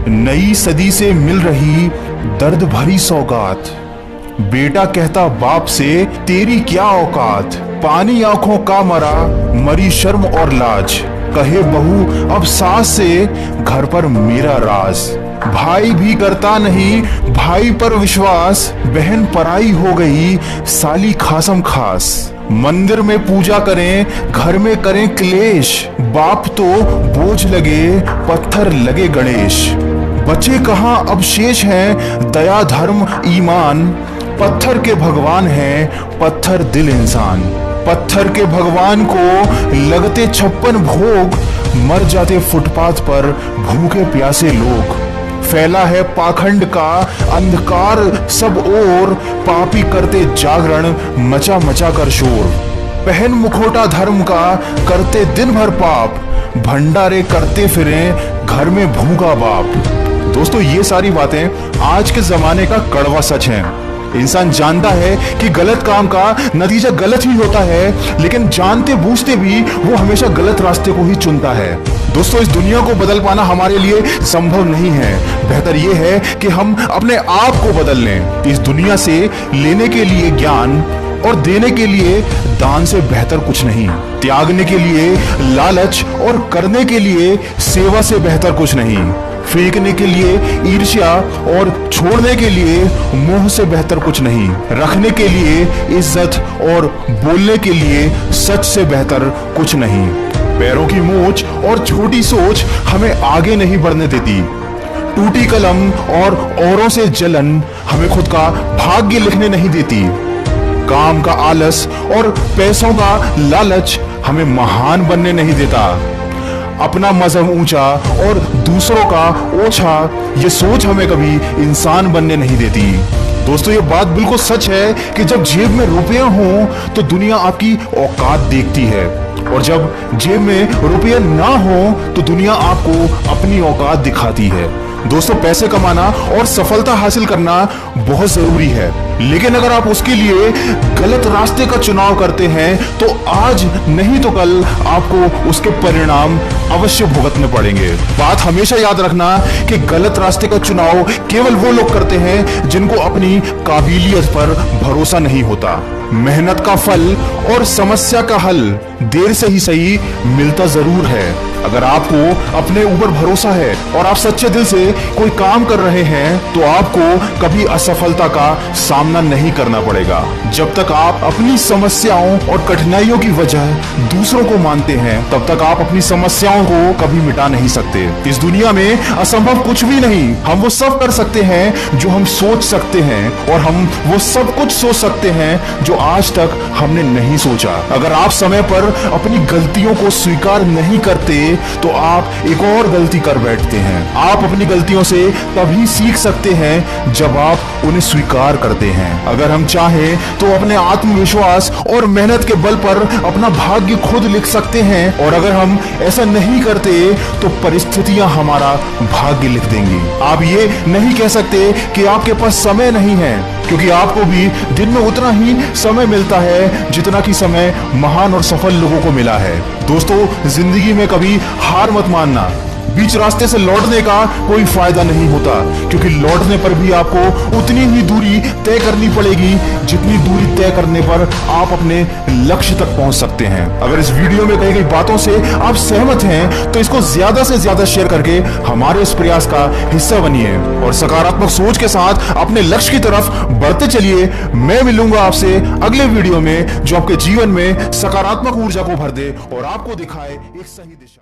नई सदी से मिल रही दर्द भरी सौगात। बेटा कहता बाप से तेरी क्या औकात। पानी आंखों का मरा, मरी शर्म और लाज। कहे बहू अब सास से घर पर मेरा राज। भाई भी करता नहीं भाई पर विश्वास। बहन पराई हो गई साली खासम खास। मंदिर में पूजा करें घर में करें क्लेश। बाप तो बोझ लगे पत्थर लगे गणेश। बचे कहाँ अब शेष हैं दया धर्म ईमान। पत्थर के भगवान हैं पत्थर दिल इंसान। पत्थर के भगवान को लगते 56 भोग। मर जाते फुटपाथ पर भूखे प्यासे लोग। फैला है पाखंड का अंधकार सब ओर। पापी करते जागरण मचा मचा कर शोर। पहन मुखोटा धर्म का करते दिन भर पाप। भंडारे करते फिरें घर में भूखा बाप। दोस्तों ये सारी बातें आज के जमाने का कड़वा सच है। इंसान जानता है कि गलत काम का नतीजा गलत ही होता है, लेकिन जानते बूझते भी वो हमेशा गलत रास्ते को ही चुनता है। दोस्तों इस दुनिया को बदल पाना हमारे लिए संभव नहीं है। बेहतर ये है कि हम अपने आप को बदल लें। इस दुनिया से लेने के लिए ज्ञान और देने के लिए दान से बेहतर कुछ नहीं। त्यागने के लिए लालच और करने के लिए सेवा से बेहतर कुछ नहीं। फेंकने के लिए ईर्ष्या और छोड़ने के लिए मोह से बेहतर कुछ नहीं। रखने के लिए इज्जत और बोलने के लिए सच से बेहतर कुछ नहीं। पैरों की मोच और छोटी सोच हमें आगे नहीं बढ़ने देती। टूटी कलम और औरों से जलन हमें खुद का भाग्य लिखने नहीं देती। काम का आलस और पैसों का लालच हमें महान बनने नहीं देता। अपना मजहब ऊंचा और दूसरों का ओछा, ये सोच हमें कभी इंसान बनने नहीं देती। दोस्तों ये बात बिल्कुल सच है कि जब जेब में रुपया हो तो दुनिया आपकी औकात देखती है, और जब जेब में रुपया ना हो तो दुनिया आपको अपनी औकात दिखाती है। दोस्तों पैसे कमाना और सफलता हासिल करना बहुत जरूरी है, लेकिन अगर आप उसके लिए गलत रास्ते का चुनाव करते हैं तो आज नहीं तो कल आपको उसके परिणाम अवश्य भुगतने पड़ेंगे। बात हमेशा याद रखना कि गलत रास्ते का चुनाव केवल वो लोग करते हैं जिनको अपनी काबिलियत पर भरोसा नहीं होता। मेहनत का फल और समस्या का हल देर से ही सही मिलता जरूर है। अगर आपको अपने ऊपर भरोसा है और आप सच्चे दिल से कोई काम कर रहे हैं तो आपको कभी असफलता का सामना नहीं करना पड़ेगा। जब तक आप अपनी समस्याओं और कठिनाइयों की वजह दूसरों को मानते हैं तब तक आप अपनी समस्याओं को कभी मिटा नहीं सकते। इस दुनिया में असंभव कुछ भी नहीं। हम वो सब कर सकते हैं जो हम सोच सकते हैं, और हम वो सब कुछ सोच सकते हैं जो आज तक हमने नहीं सोचा। अगर आप समय पर अपनी गलतियों को स्वीकार नहीं करते तो आप एक और गलती कर बैठते हैं। आप अपनी गलतियों से तभी सीख सकते हैं जब आप उन्हें स्वीकार करते हैं। अगर हम चाहें तो अपने आत्मविश्वास और मेहनत के बल पर अपना भाग्य खुद लिख सकते हैं, और अगर हम ऐसा नहीं करते तो परिस्थितियां हमारा भाग्य लिख देंगी। आप ये नहीं कह सकते कि आपके पास समय नहीं है, क्योंकि आपको भी दिन में उतना ही समय मिलता है जितना कि समय महान और सफल लोगों को मिला है। दोस्तों जिंदगी में कभी हार मत मानना। बीच रास्ते से लौटने का कोई फायदा नहीं होता, क्योंकि लौटने पर भी आपको उतनी ही दूरी तय करनी पड़ेगी जितनी दूरी तय करने पर आप अपने लक्ष्य तक पहुंच सकते हैं। अगर इस वीडियो में कही गई बातों से आप सहमत हैं तो इसको ज्यादा से ज्यादा शेयर करके हमारे इस प्रयास का हिस्सा बनिए और सकारात्मक सोच के साथ अपने लक्ष्य की तरफ बढ़ते चलिए। मैं मिलूंगा आपसे अगले वीडियो में जो आपके जीवन में सकारात्मक ऊर्जा को भर दे और आपको दिखाए एक सही दिशा।